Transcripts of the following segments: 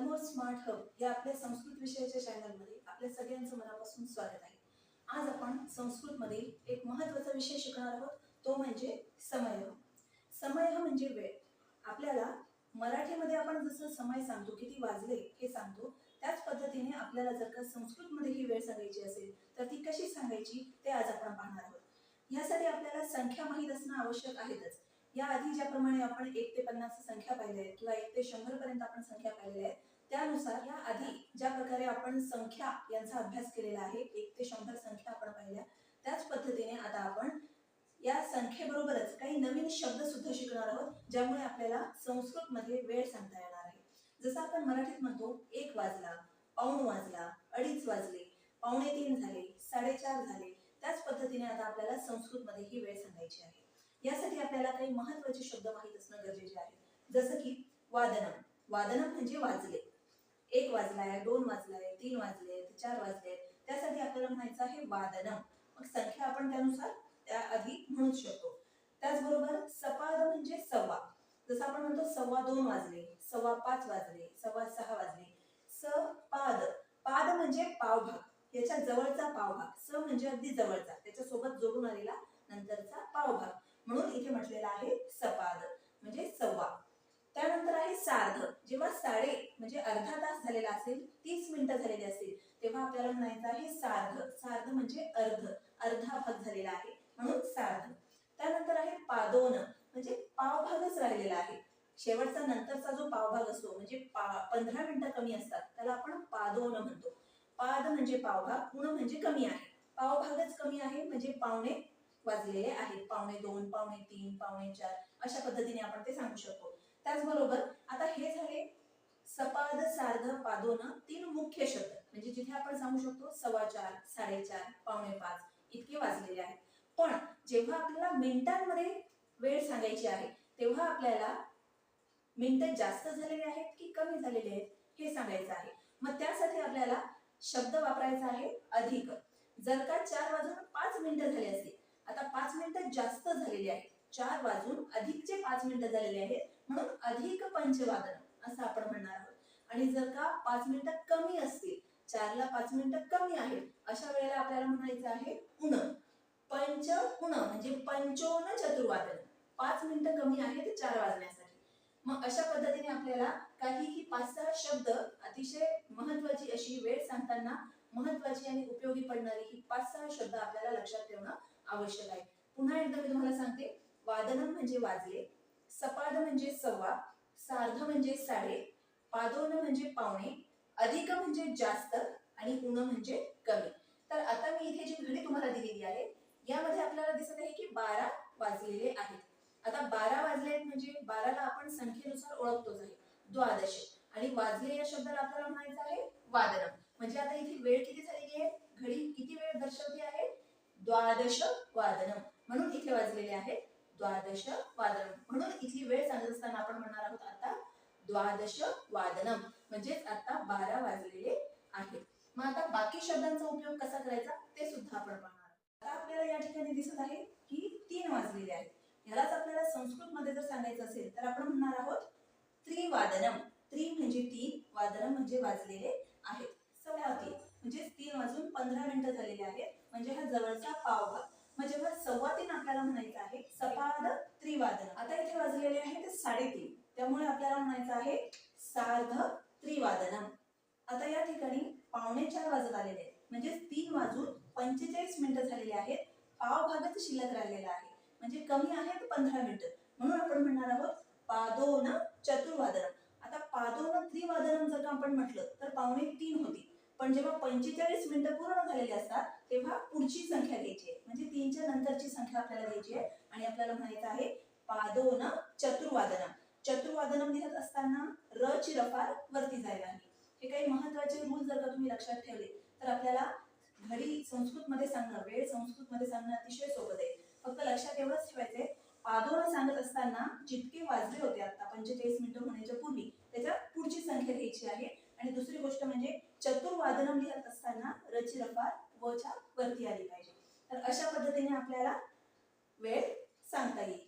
Learn smart hub या आपल्या संस्कृत विषयाच्या चॅनलमध्ये आपल्या सगळ्यांचं मनापासून स्वागत आहे। आज आपण संस्कृतमध्ये एक महत्त्वाचा विषय शिकणार आहोत, तो म्हणजे समय। समय म्हणजे वेळ। आपल्याला मराठीमध्ये आपण जसं समय सांगतो, किती वाजले हे सांगतो, त्याच पद्धतीने आपल्याला जर का संस्कृतमध्ये ही वेळ सांगायची असेल तर ती कशी सांगायची ते आज आपण पाहणार आहोत। यासाठी आपल्याला संख्या माहित असणं आवश्यक आहेच। या आधी ज्याप्रमाणे आपण 1 ते 50 संख्या पाहिल्या आहेत किंवा 1 ते 100 पर्यंत आपण संख्या पाहिलेल्या आहेत, त्यानुसार या आधी ज्या प्रकारे आपण संख्या यांचा अभ्यास केलेला आहे, 1 ते 100 संख्या आपण पाहिल्या, त्याच पद्धतीने आता आपण या संख्येबरोबरच काही नवीन शब्द सुद्धा शिकणार आहोत, ज्यामुळे आपल्याला संस्कृतमध्ये वेळ सांगता येणार आहे। जसं आपण मराठीत म्हणतो 1 वाजला, पाऊण वाजला, अडीच वाजले, पावणे 3 झाले, 4:30 झाले, त्याच पद्धतीने आता आपल्याला संस्कृतमध्ये ही वेळ सांगायची आहे। यासाठी आपल्याला काही महत्त्वाचे शब्द माहित असणं गरजेचे आहे। जसं की वादनम। वादनम म्हणजे वाजले। 1 वाजलाय, 2 वाजलाय, 3 वाजले, 4 वाजले, त्यासाठी आपल्याला म्हणायचं आहे वादनम। मग संख्या आपण त्यानुसार त्याआधी म्हणू शकतो। त्याचबरोबर सपाद म्हणजे सव्वा। जसं आपण म्हणतो 2:15 वाजले, 5:15 वाजले, 6:15 वाजले। सपाद, पाद म्हणजे पावभाग, याच्या जवळचा पावभाग। स म्हणजे अगदी जवळचा, त्याच्या सोबत जोडून आलेला नंतरचा पावभाग, म्हणून इथे म्हटलेला आहे सपाद म्हणजे सव्वा। त्यानंतर आहे सार्ध। जेव्हा साडे म्हणजे अर्धा तास झालेला असेल, 30 मिनिटं झालेली असतील, तेव्हा आपल्याला म्हणायचं आहे सार्ध। सार्ध म्हणजे अर्ध, अर्धा भाग झालेला आहे म्हणून सार्ध। त्यानंतर आहे पादोन म्हणजे पावभागच राहिलेला आहे। शेवटचा नंतरचा जो पावभाग असतो म्हणजे 15 मिनिटं कमी असतात, त्याला आपण पादोन म्हणतो। पाद म्हणजे पावभाग, उण म्हणजे कमी आहे। पावभागच कमी आहे म्हणजे पावणे वाजलेले आहेत, 2:15, 3:15, 3:45 अशा पद्धतीने आपण ते सांगू शकतो। त्याचबरोबर आता हे झाले सपाद, सार्ध, पादोन 3 मुख्य शब्द, म्हणजे जिथे आपण सांगू शकतो 4:15, 4:30, 4:45 इतके वाजलेले आहेत। पण जेव्हा आपल्याला मिनिटांमध्ये वेळ सांगायची आहे, तेव्हा आपल्याला मिनिटं जास्त झालेले आहेत की कमी झालेले आहेत हे सांगायचं आहे। मग त्यासाठी आपल्याला शब्द वापरायचा आहे अधिक। जर का 4 वाजून 5 मिनिटं झाली असतील, आता 5 मिनिटं जास्त झालेली आहेत, 4 वाजून अधिकचे 5 मिनिटं झालेले आहेत, म्हणून अधिक पंचवादन असं आपण म्हणणार आहोत। आणि जर का 5 मिनिटं कमी असतील, 4 ला 5 मिनिटं कमी आहेत, अशा वेळेला आपल्याला म्हणायचं आहे उण। पंच उण म्हणजे पंचोन चतुर्वादन, 5 मिनिटं कमी आहेत 4 वाजण्यासाठी। मग अशा पद्धतीने आपल्याला काहीही 5-6 शब्द, अतिशय महत्त्वाची अशी वेळ सांगताना महत्त्वाची आणि उपयोगी पडणारी ही 5-6 शब्द आपल्याला लक्षात ठेवणं आवश्यक आहे। पुन्हा एकदा मी तुम्हाला सांगते, वादनम म्हणजे वाजले, सपाद म्हणजे सव्वा, सार्ध म्हणजे साडे, पादोन म्हणजे पावणे, अधिक म्हणजे जास्त आणि उण म्हणजे कमी। तर आता मी इथे जी घडी तुम्हाला दिलेली आहे, यामध्ये आपल्याला दिसत आहे की 12 वाजलेले आहेत। आता 12 वाजले आहेत म्हणजे 12 ला आपण संख्येनुसार ओळखतोच आहे, द्वादश, आणि वाजले या शब्दाला आपल्याला म्हणायचं आहे वादनम। म्हणजे आता इथे वेळ किती झालेली आहे, घडी किती वेळ दर्शवते आहे, द्वादश वादनम, म्हणून इथे वाजलेले आहे द्वादश वादनम। म्हणून इथली वेळ सांगत असताना आपण म्हणणार आहोत आता द्वादश वादनम, म्हणजे आता 12 वाजलेले आहेत। मग आता बाकी शब्दांचा उपयोग कसा करायचा ते सुद्धा आपण पाहणार आहोत। आता आपल्याला या ठिकाणी दिसत आहे की 3 वाजलेले आहेत। ह्यालाच आपल्याला संस्कृतमध्ये जर सांगायचं असेल तर आपण म्हणणार आहोत त्रिवादनम। त्रि म्हणजे 3, वादनम म्हणजे वाजलेले आहेत। 3:15 म्हणजे 3 वाजून 15 मिनिटं झालेले आहेत, म्हणजे हा जवळचा पावभाग। मग जेव्हा 3:15 आपल्याला म्हणायचं आहे सपाद त्रिवादनम, आता इथे वाजलेले आहेत 3:30, त्यामुळे आपल्याला म्हणायचं आहे सार्ध त्रिवादनम। आता या ठिकाणी 4:45 वाजत आलेले आहेत, म्हणजे 3 वाजून 45 मिनिटं झालेले आहेत, पावभागच शिल्लक राहिलेला आहे, म्हणजे कमी आहेत 15 मिनिटं, म्हणून आपण म्हणणार आहोत पादोन चतुर्वादनम। आता पादोन त्रिवादनम जर का आपण म्हटलं तर 2:45 होती, पण जेव्हा 45 मिनिटं पूर्ण झालेली असतात तेव्हा पुढची संख्या घ्यायची आहे, म्हणजे 3 च्या नंतरची संख्या आपल्याला घ्यायची आहे आणि आपल्याला म्हणायचं आहे पादोन चतुर्वादनम। चतुर्वादनम लिहत असताना र ची रफार वरती जायला हवी। हे काही महत्त्वाचे रूल जर का तुम्ही लक्षात ठेवले तर आपल्याला घडी संस्कृतमध्ये सांगणं, वेळ संस्कृतमध्ये सांगणं अतिशय सोपं आहे। फक्त लक्षात एवढंच ठेवायचंय, पादोन सांगत असताना जितके वाजले होते आता 45 मिनिटं होण्याच्या पूर्वी, त्याच्या पुढची संख्या घ्यायची आहे। आणि दुसरी गोष्ट म्हणजे चतुर्वादनम लिहत असताना र ची रफार व च्या वरती आली पाहिजे। तर अशा पद्धतीने आपल्याला वेळ सांगता येईल।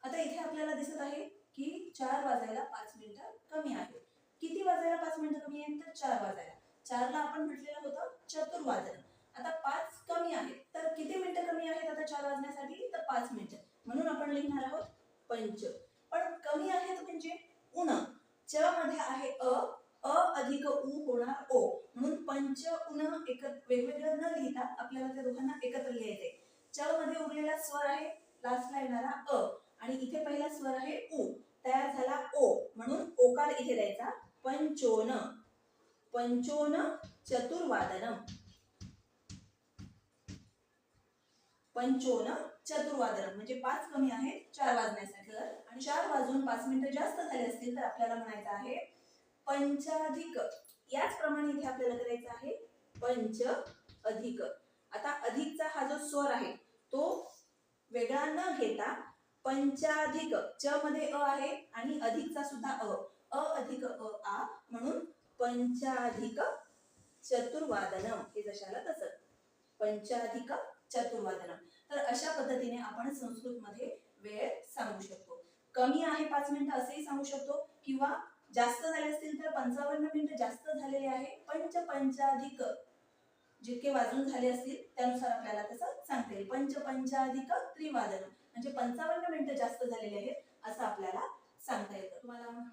आता इथे आपल्याला दिसत आहे की 4 वाजायला 5 मिनिटं कमी आहेत, किती वाजायला 5 मिनिटं कमी आहेत तर 4 वाजायला. 4ला आपण म्हटलेलं होतं चतुर्वादन. आता 5 कमी आहेत तर किती मिनिटं कमी आहेत आता 4 वाजण्यासाठी तर 5 मिनिटं. म्हणून आपण लिहिणार आहोत पंच. पण कमी आहेत म्हणजे उण. च मध्ये आहे अ अधिक उ होणार ओ. म्हणून पंच उण वेगवेगळं न लिहिता आपल्याला त्या दोघांना एकत्र लिहायचंय. च मध्ये उरलेला स्वर आहे लास्टला येणारा अ आणि इथे पहिला स्वर आहे उ. तयार झाला ओ. म्हणून ओकार इथे द्यायचा. पंचोन. पंचोन चतुर्वादनम. पंचोन चतुर्वादनम म्हणजे 5 कमी आहेत 4 वाजण्यासाठी. आणि 4 वाजून 5 मिनिटं जास्त झाले असतील तर आपल्याला म्हणायचं आहे पंचाधिक. याचप्रमाणे इथे आपल्याला करायचं आहे पंच अधिक. आता अधिकचा हा जो स्वर आहे तो वेगळा न घेता पंचाधिक. च मध्ये अ आहे आणि अधिकचा सुद्धा अ अधिक अ आ म्हणून पंचाधिक चतुर्वादनम. हे जशाला तसं पंचाधिक चतुर्वादनम. तर अशा पद्धतीने आपण संस्कृत मध्ये वेळ सांगू शकतो. कमी आहे 5 मिनिटं असेही सांगू शकतो किंवा जास्त झाले असतील तर 55 मिनिटं जास्त झालेले आहे. पंचाधिक जितके वाजून झाले असतील त्यानुसार आपल्याला तसं सांगता येईल. पंचाधिक त्रिवादनम म्हणजे 55 मिनिटं जास्त झालेले आहेत असं आपल्याला सांगता येतं. तुम्हाला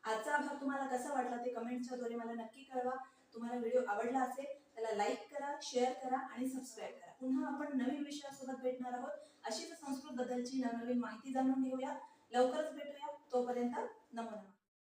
आजचा भाग तुम्हाला कसा वाटला ते कमेंटच्या द्वारे मला नक्की कळवा. तुम्हाला व्हिडिओ आवडला असेल त्याला लाईक करा, शेअर करा आणि सबस्क्राईब करा. पुन्हा आपण नवीन विषयासोबत भेटणार आहोत. अशीच संस्कृत बद्दलची नवनवीन माहिती जाणून घेऊया. लवकरच